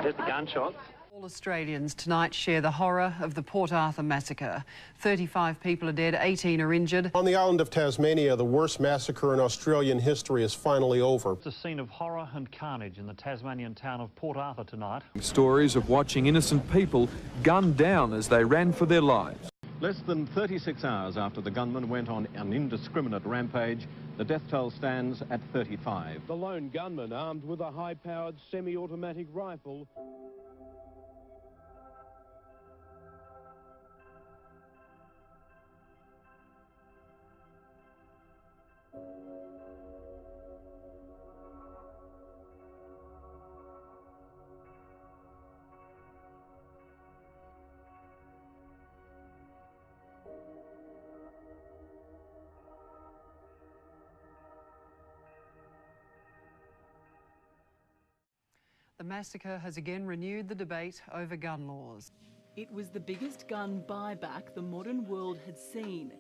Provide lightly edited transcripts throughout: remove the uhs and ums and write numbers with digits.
heard the gunshots. All Australians tonight share the horror of the Port Arthur massacre. 35 people are dead, 18 are injured. On the island of Tasmania, the worst massacre in Australian history is finally over. It's a scene of horror and carnage in the Tasmanian town of Port Arthur tonight. Stories of watching innocent people gunned down as they ran for their lives. Less than 36 hours after the gunman went on an indiscriminate rampage, the death toll stands at 35. The lone gunman, armed with a high-powered semi-automatic rifle, The massacre has again renewed the debate over gun laws. It was the biggest gun buyback the modern world had seen.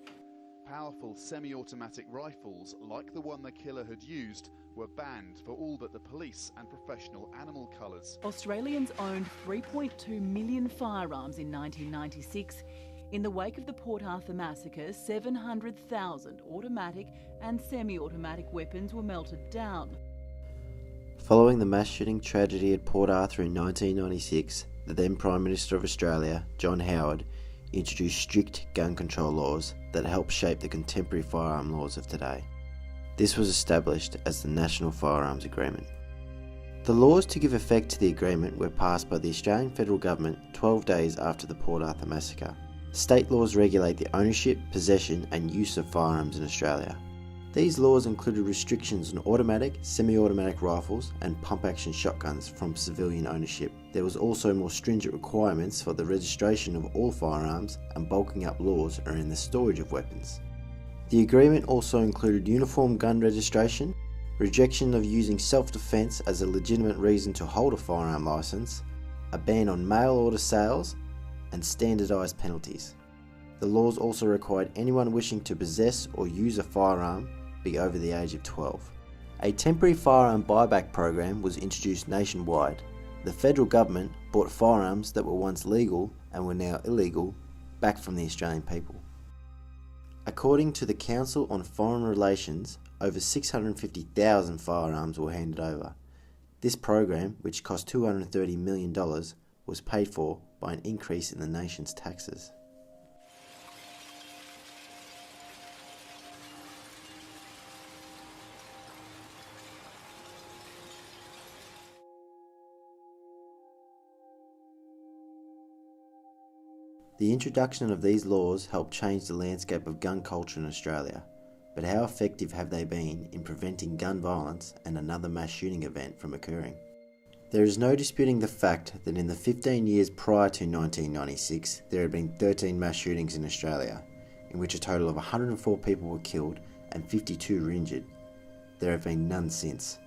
Powerful semi-automatic rifles, like the one the killer had used, were banned for all but the police and professional animal colours. Australians owned 3.2 million firearms in 1996. In the wake of the Port Arthur massacre, 700,000 automatic and semi-automatic weapons were melted down. Following the mass shooting tragedy at Port Arthur in 1996, the then Prime Minister of Australia, John Howard, introduced strict gun control laws that helped shape the contemporary firearm laws of today. This was established as the National Firearms Agreement. The laws to give effect to the agreement were passed by the Australian Federal Government 12 days after the Port Arthur massacre. State laws regulate the ownership, possession and use of firearms in Australia. These laws included restrictions on automatic, semi-automatic rifles and pump-action shotguns from civilian ownership. There was also more stringent requirements for the registration of all firearms and bulking up laws around the storage of weapons. The agreement also included uniform gun registration, rejection of using self-defence as a legitimate reason to hold a firearm licence, a ban on mail-order sales, and standardised penalties. The laws also required anyone wishing to possess or use a firearm be over the age of 12. A temporary firearm buyback program was introduced nationwide. The federal government bought firearms that were once legal and were now illegal back from the Australian people. According to the Council on Foreign Relations, over 650,000 firearms were handed over. This program, which cost $230 million, was paid for by an increase in the nation's taxes. The introduction of these laws helped change the landscape of gun culture in Australia, but how effective have they been in preventing gun violence and another mass shooting event from occurring? There is no disputing the fact that in the 15 years prior to 1996, there had been 13 mass shootings in Australia, in which a total of 104 people were killed and 52 were injured. There have been none since.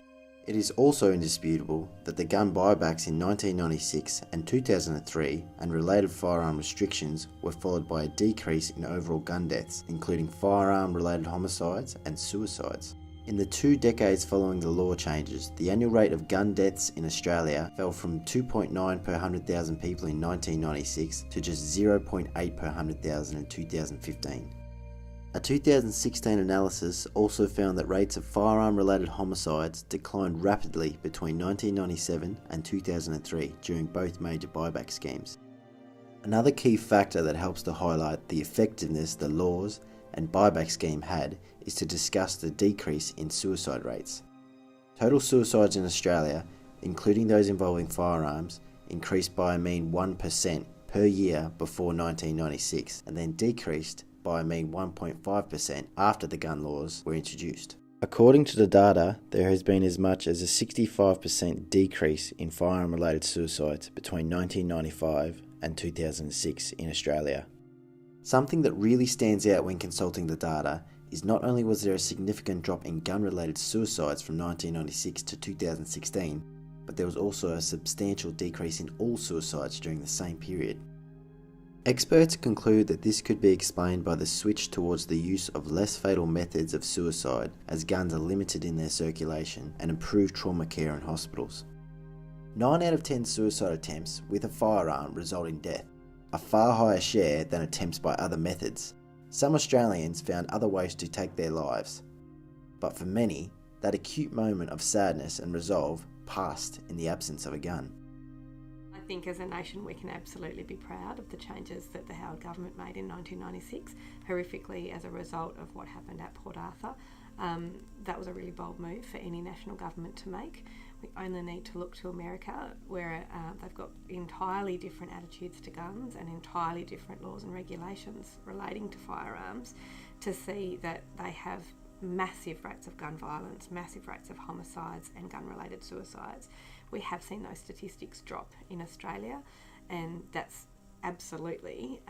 It is also indisputable that the gun buybacks in 1996 and 2003 and related firearm restrictions were followed by a decrease in overall gun deaths, including firearm-related homicides and suicides. In the 2 decades following the law changes, the annual rate of gun deaths in Australia fell from 2.9 per 100,000 people in 1996 to just 0.8 per 100,000 in 2015. A 2016 analysis also found that rates of firearm-related homicides declined rapidly between 1997 and 2003 during both major buyback schemes. Another key factor that helps to highlight the effectiveness the laws and buyback scheme had is to discuss the decrease in suicide rates. Total suicides in Australia, including those involving firearms, increased by a mean 1% per year before 1996 and then decreased by a mean 1.5% after the gun laws were introduced. According to the data, there has been as much as a 65% decrease in firearm-related suicides between 1995 and 2006 in Australia. Something that really stands out when consulting the data is not only was there a significant drop in gun-related suicides from 1996 to 2016, but there was also a substantial decrease in all suicides during the same period. Experts conclude that this could be explained by the switch towards the use of less fatal methods of suicide as guns are limited in their circulation and improved trauma care in hospitals. 9 out of 10 suicide attempts with a firearm result in death, a far higher share than attempts by other methods. Some Australians found other ways to take their lives, but for many, that acute moment of sadness and resolve passed in the absence of a gun. I think as a nation we can absolutely be proud of the changes that the Howard government made in 1996, horrifically as a result of what happened at Port Arthur. That was a really bold move for any national government to make. We only need to look to America, where they've got entirely different attitudes to guns and entirely different laws and regulations relating to firearms, to see that they have massive rates of gun violence, massive rates of homicides and gun-related suicides. We have seen those statistics drop in Australia, and that's absolutely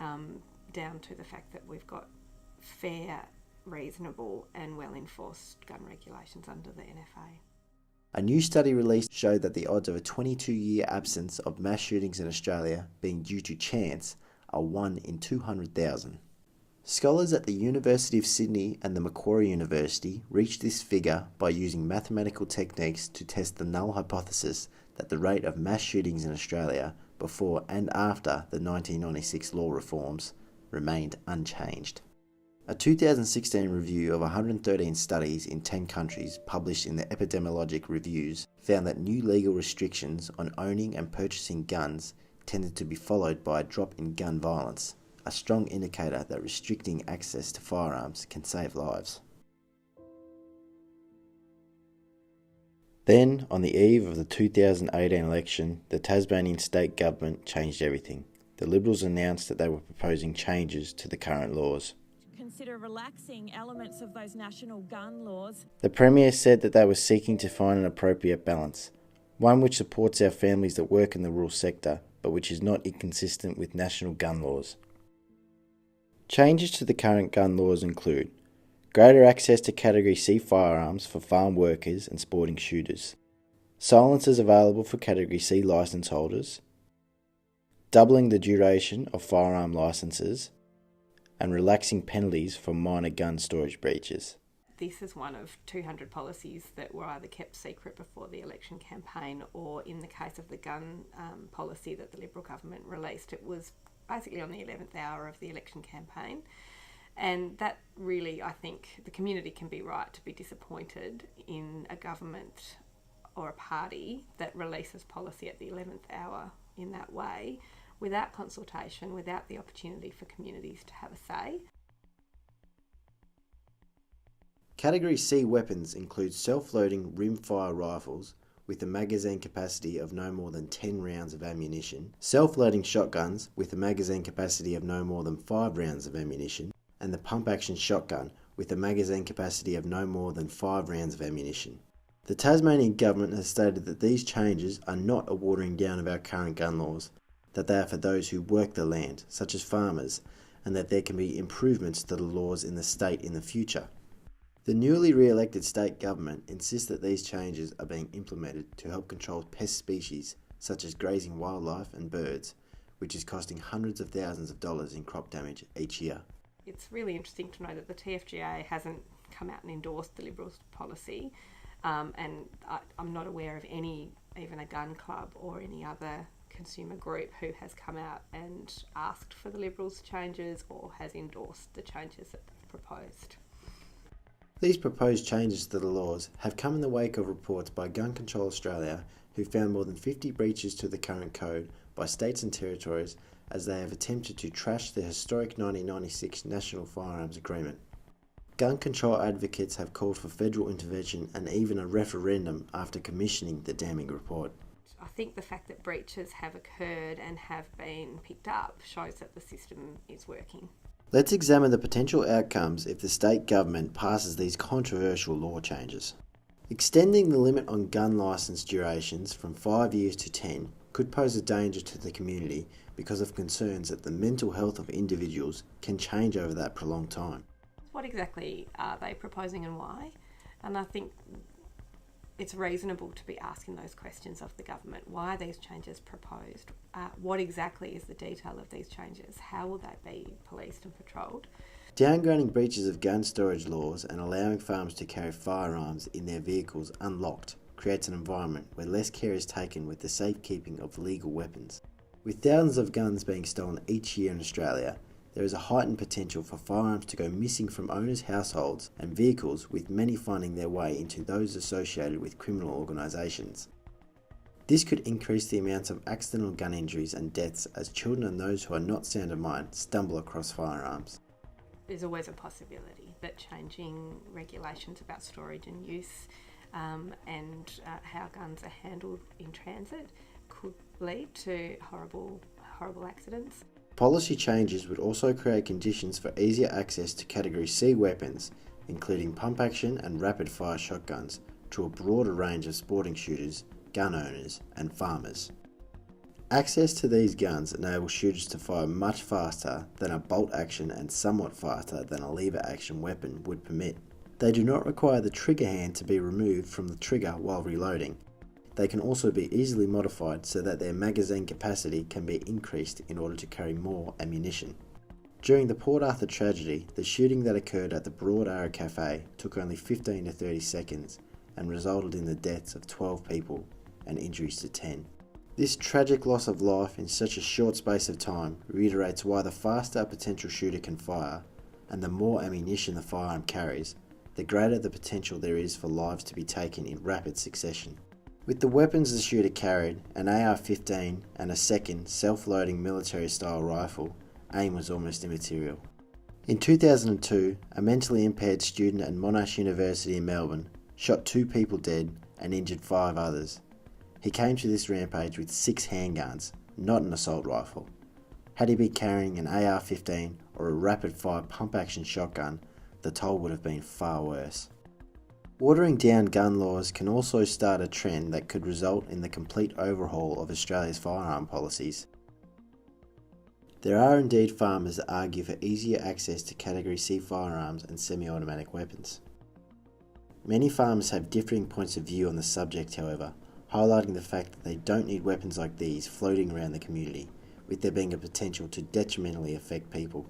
down to the fact that we've got fair, reasonable and well-enforced gun regulations under the NFA. A new study released showed that the odds of a 22-year absence of mass shootings in Australia being due to chance are 1 in 200,000. Scholars at the University of Sydney and the Macquarie University reached this figure by using mathematical techniques to test the null hypothesis that the rate of mass shootings in Australia before and after the 1996 law reforms remained unchanged. A 2016 review of 113 studies in 10 countries published in the Epidemiologic Reviews found that new legal restrictions on owning and purchasing guns tended to be followed by a drop in gun violence, a strong indicator that restricting access to firearms can save lives. Then, on the eve of the 2018 election, the Tasmanian state government changed everything. The Liberals announced that they were proposing changes to the current laws. Consider relaxing elements of those national gun laws. The Premier said that they were seeking to find an appropriate balance, one which supports our families that work in the rural sector, but which is not inconsistent with national gun laws. Changes to the current gun laws include greater access to Category C firearms for farm workers and sporting shooters, silencers available for Category C licence holders, doubling the duration of firearm licences, and relaxing penalties for minor gun storage breaches. This is one of 200 policies that were either kept secret before the election campaign, or in the case of the gun policy that the Liberal government released, it was basically on the 11th hour of the election campaign. And that really, I think, the community can be right to be disappointed in a government or a party that releases policy at the 11th hour in that way, without consultation, without the opportunity for communities to have a say. Category C weapons include self-loading rimfire rifles with a magazine capacity of no more than 10 rounds of ammunition, self-loading shotguns with a magazine capacity of no more than 5 rounds of ammunition, and the pump-action shotgun with a magazine capacity of no more than 5 rounds of ammunition. The Tasmanian government has stated that these changes are not a watering down of our current gun laws, that they are for those who work the land, such as farmers, and that there can be improvements to the laws in the state in the future. The newly re-elected state government insists that these changes are being implemented to help control pest species such as grazing wildlife and birds, which is costing hundreds of thousands of dollars in crop damage each year. It's really interesting to know that the TFGA hasn't come out and endorsed the Liberals' policy, and I'm not aware of any, even a gun club or any other consumer group who has come out and asked for the Liberals' changes or has endorsed the changes that they've proposed. These proposed changes to the laws have come in the wake of reports by Gun Control Australia, who found more than 50 breaches to the current code by states and territories as they have attempted to trash the historic 1996 National Firearms Agreement. Gun control advocates have called for federal intervention and even a referendum after commissioning the damning report. I think the fact that breaches have occurred and have been picked up shows that the system is working. Let's examine the potential outcomes if the state government passes these controversial law changes. Extending the limit on gun licence durations from 5 years to 10 could pose a danger to the community because of concerns that the mental health of individuals can change over that prolonged time. What exactly are they proposing and why? And I think it's reasonable to be asking those questions of the government. Why are these changes proposed? What exactly is the detail of these changes? How will they be policed and patrolled? Downgrading breaches of gun storage laws and allowing farmers to carry firearms in their vehicles unlocked creates an environment where less care is taken with the safekeeping of legal weapons. With thousands of guns being stolen each year in Australia, there is a heightened potential for firearms to go missing from owners' households and vehicles, with many finding their way into those associated with criminal organisations. This could increase the amounts of accidental gun injuries and deaths as children and those who are not sound of mind stumble across firearms. There's always a possibility that changing regulations about storage and use and how guns are handled in transit could lead to horrible accidents. Policy changes would also create conditions for easier access to Category C weapons, including pump-action and rapid-fire shotguns, to a broader range of sporting shooters, gun owners and farmers. Access to these guns enables shooters to fire much faster than a bolt-action and somewhat faster than a lever-action weapon would permit. They do not require the trigger hand to be removed from the trigger while reloading. They can also be easily modified so that their magazine capacity can be increased in order to carry more ammunition. During the Port Arthur tragedy, the shooting that occurred at the Broad Arrow Cafe took only 15 to 30 seconds and resulted in the deaths of 12 people and injuries to 10. This tragic loss of life in such a short space of time reiterates why the faster a potential shooter can fire, and the more ammunition the firearm carries, the greater the potential there is for lives to be taken in rapid succession. With the weapons the shooter carried, an AR-15 and a second self-loading military-style rifle, aim was almost immaterial. In 2002, a mentally impaired student at Monash University in Melbourne shot 2 people dead and injured 5 others. He came to this rampage with 6 handguns, not an assault rifle. Had he been carrying an AR-15 or a rapid-fire pump-action shotgun, the toll would have been far worse. Watering down gun laws can also start a trend that could result in the complete overhaul of Australia's firearm policies. There are indeed farmers that argue for easier access to Category C firearms and semi-automatic weapons. Many farmers have differing points of view on the subject, however, highlighting the fact that they don't need weapons like these floating around the community, with there being a potential to detrimentally affect people.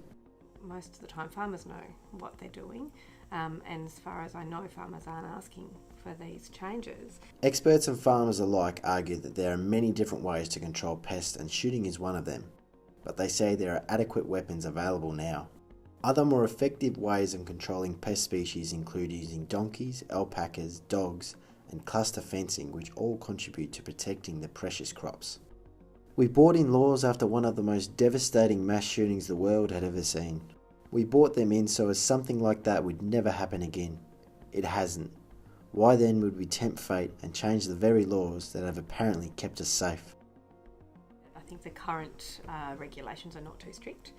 Most of the time farmers know what they're doing, and as far as I know, farmers aren't asking for these changes. Experts and farmers alike argue that there are many different ways to control pests, and shooting is one of them, but they say there are adequate weapons available now. Other more effective ways of controlling pest species include using donkeys, alpacas, dogs, and cluster fencing, which all contribute to protecting the precious crops. We brought in laws after one of the most devastating mass shootings the world had ever seen. We brought them in so as something like that would never happen again. It hasn't. Why then would we tempt fate and change the very laws that have apparently kept us safe? I think the current regulations are not too strict.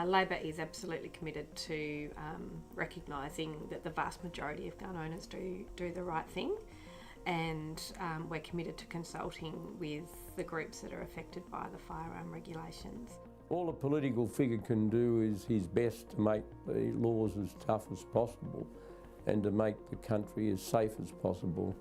Labor is absolutely committed to recognising that the vast majority of gun owners do the right thing, and we're committed to consulting with the groups that are affected by the firearm regulations. All a political figure can do is his best to make the laws as tough as possible and to make the country as safe as possible.